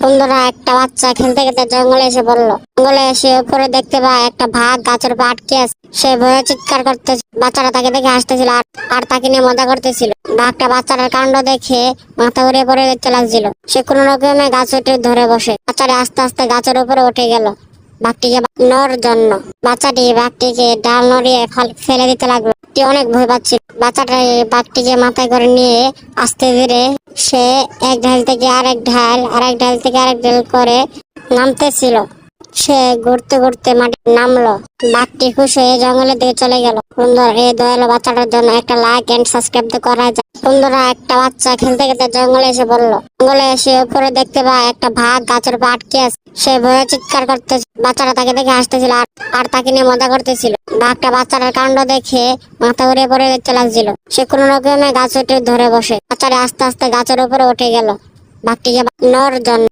বন্ধুরা, একটা বাচ্চা খেলতে খেলতে জঙ্গলে এসে পড়লো। জঙ্গলে এসে উপরে দেখতে পায় একটা বাঘ গাছের উপর আটকে আছে। সে ভয়ে চিৎকার করতে, বাচ্চারা তাকে দেখে হাসতেছিল আর তাকে নিয়ে মজা করতেছিল। বাঘটা বাচ্চাটার কাণ্ড দেখে মাথা ঘুরে পড়ে যেতে লাগছিল। সে কোনো রকমে গাছ উঠে ধরে বসে। বাচ্চাটি আস্তে আস্তে গাছের উপরে উঠে গেল বাঘটিকে বাঁচানোর জন্য। বাচ্চাটি বাঘটিকে ডাল নড়িয়ে ফেলে দিতে লাগলো। অনেক ভয় পাচ্ছিল। বাচ্চাটা বাঘটিকে মাথায় করে নিয়ে আস্তে ধীরে সে এক ঢাল থেকে আরেক ঢাল করে নামতেছিল। সে ঘুরতে ঘুরতে মাটি নামলো। বাঘটি খুশি হয়ে জঙ্গলের দিকে চলে গেল। বন্ধুরা, এই দয়ালু বাচ্চাটার জন্য একটা লাইক এন্ড সাবস্ক্রাইব তো করা যায়। বন্ধুরা, একটা বাচ্চা খেলতে খেলতে জঙ্গলে এসে পড়লো। জঙ্গলে এসে উপরে দেখতে পায় একটা বাঘ গাছের উপর আটকে আছে। সে ভয়ে চিৎকার করতে, বাচ্চারা তাকে দেখে হাসতেছিল আর তাকে নিয়ে মজা করতেছিল। বাঘটা বাচ্চাটার কাণ্ড দেখে মাথা ঘুরে পড়ে যেতে লাগছিল। সে কোনো রকমে গাছ উঠে ধরে বসে। বাচ্চাটা আস্তে আস্তে গাছের উপরে উঠে গেল বাঘটিকে বাঁচানোর জন্য।